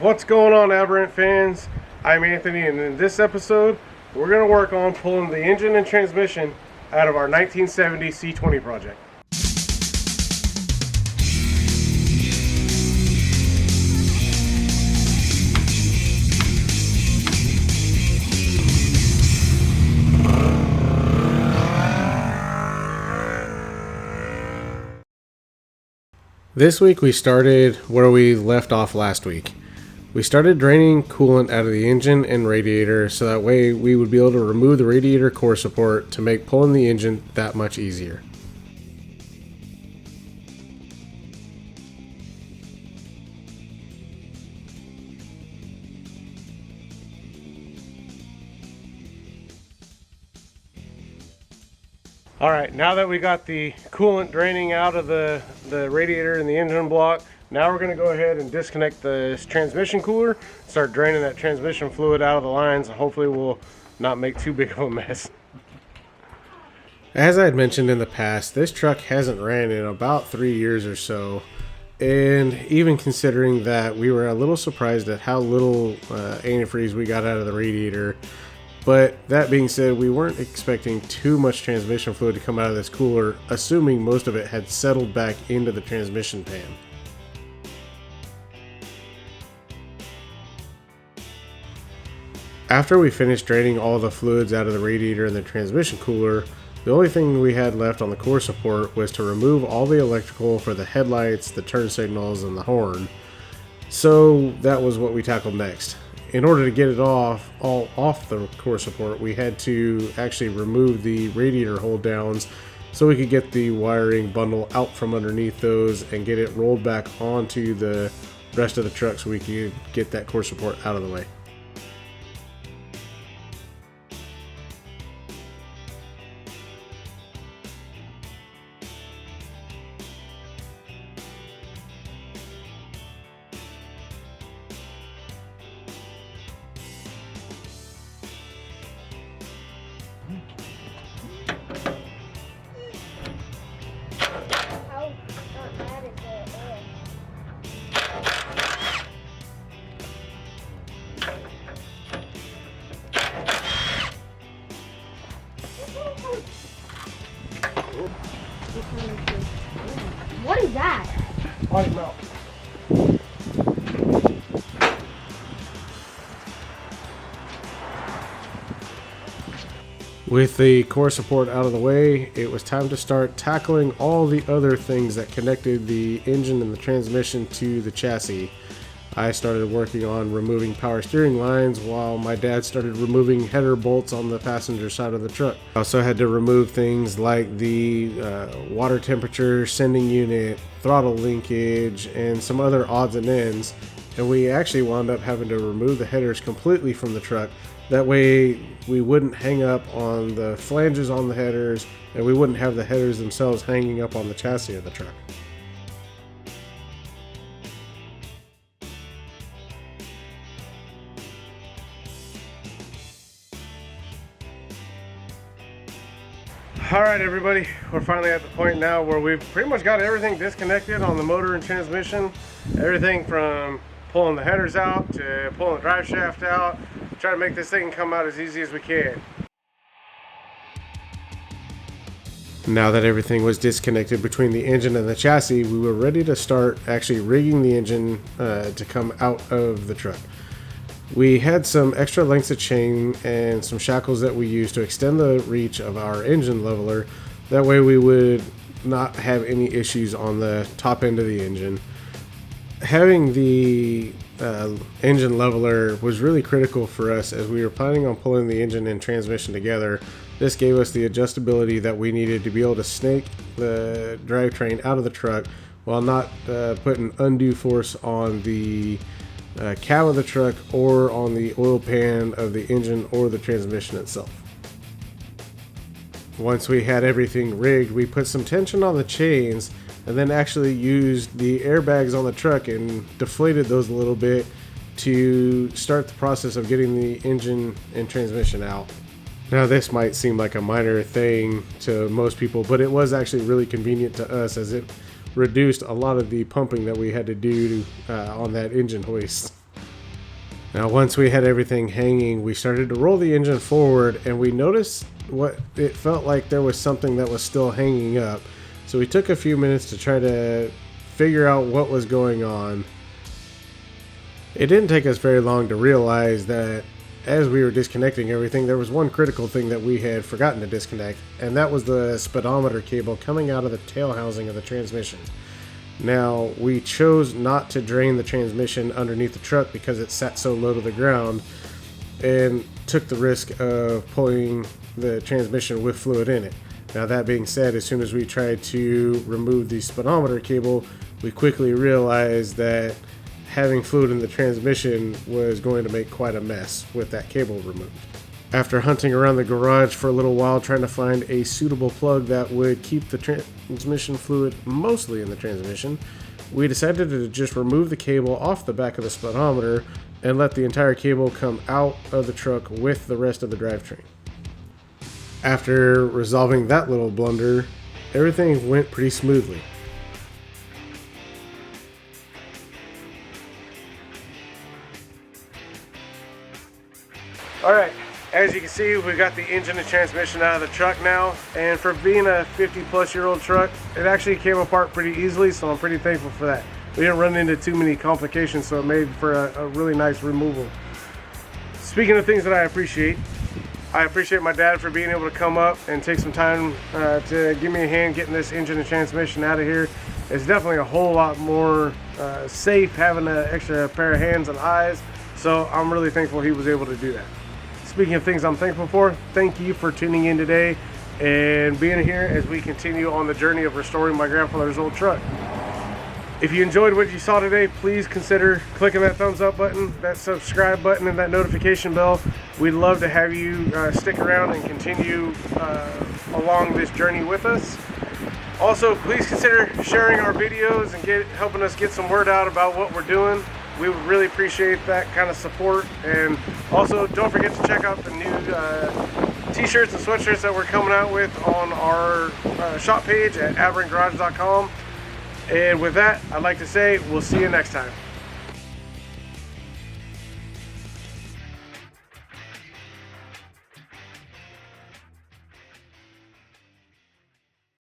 What's going on, Aberrant fans? I'm Anthony, and in this episode we're going to work on pulling the engine and transmission out of our 1970 C20 project. This week we started where we left off last week. We started draining coolant out of the engine and radiator so that way we would be able to remove the radiator core support to make pulling the engine that much easier. Alright, now that we got the coolant draining out of the radiator and the engine block, now we're going to go ahead and disconnect the transmission cooler, start draining that transmission fluid out of the lines, and hopefully we'll not make too big of a mess. As I had mentioned in the past, this truck hasn't ran in about 3 years or so, and even considering that, we were a little surprised at how little antifreeze we got out of the radiator. But that being said, we weren't expecting too much transmission fluid to come out of this cooler, assuming most of it had settled back into the transmission pan. After we finished draining all the fluids out of the radiator and the transmission cooler, the only thing we had left on the core support was to remove all the electrical for the headlights, the turn signals, and the horn. So that was what we tackled next. In order to get it all off the core support, we had to actually remove the radiator hold downs so we could get the wiring bundle out from underneath those and get it rolled back onto the rest of the truck so we could get that core support out of the way. What is that? Body mount. With the core support out of the way, it was time to start tackling all the other things that connected the engine and the transmission to the chassis. I started working on removing power steering lines while my dad started removing header bolts on the passenger side of the truck. I also had to remove things like the water temperature sending unit, throttle linkage, and some other odds and ends. And we actually wound up having to remove the headers completely from the truck. That way we wouldn't hang up on the flanges on the headers, and we wouldn't have the headers themselves hanging up on the chassis of the truck. Alright everybody, we're finally at the point now where we've pretty much got everything disconnected on the motor and transmission. Everything from pulling the headers out to pulling the drive shaft out. Try to make this thing come out as easy as we can. Now that everything was disconnected between the engine and the chassis, we were ready to start actually rigging the engine to come out of the truck. We had some extra lengths of chain and some shackles that we used to extend the reach of our engine leveler. That way we would not have any issues on the top end of the engine. Having the engine leveler was really critical for us as we were planning on pulling the engine and transmission together. This gave us the adjustability that we needed to be able to snake the drivetrain out of the truck while not putting undue force on the cab of the truck or on the oil pan of the engine or the transmission itself. Once we had everything rigged, we put some tension on the chains and then actually used the airbags on the truck and deflated those a little bit to start the process of getting the engine and transmission out. Now this might seem like a minor thing to most people, but it was actually really convenient to us as it reduced a lot of the pumping that we had to do on that engine hoist. Now, once we had everything hanging, we started to roll the engine forward, and we noticed what it felt like there was something that was still hanging up. So we took a few minutes to try to figure out what was going on. It didn't take us very long to realize that as we were disconnecting everything, there was one critical thing that we had forgotten to disconnect, and that was the speedometer cable coming out of the tail housing of the transmission. Now, we chose not to drain the transmission underneath the truck because it sat so low to the ground, and took the risk of pulling the transmission with fluid in it. Now, that being said, as soon as we tried to remove the speedometer cable, we quickly realized that having fluid in the transmission was going to make quite a mess with that cable removed. After hunting around the garage for a little while trying to find a suitable plug that would keep the transmission fluid mostly in the transmission, we decided to just remove the cable off the back of the speedometer and let the entire cable come out of the truck with the rest of the drivetrain. After resolving that little blunder, everything went pretty smoothly. Alright, as you can see, we got the engine and transmission out of the truck now, and for being a 50-plus-year-old truck, it actually came apart pretty easily, so I'm pretty thankful for that. We didn't run into too many complications, so it made for a really nice removal. Speaking of things that I appreciate my dad for being able to come up and take some time to give me a hand getting this engine and transmission out of here. It's definitely a whole lot more safe having an extra pair of hands and eyes, so I'm really thankful he was able to do that. Speaking of things I'm thankful for, thank you for tuning in today and being here as we continue on the journey of restoring my grandfather's old truck. If you enjoyed what you saw today, please consider clicking that thumbs up button, that subscribe button, and that notification bell. We'd love to have you stick around and continue along this journey with us. Also, please consider sharing our videos and helping us get some word out about what we're doing. We would really appreciate that kind of support. And also, don't forget to check out the new t-shirts and sweatshirts that we're coming out with on our shop page at aberrantgarage.com. And with that, I'd like to say we'll see you next time.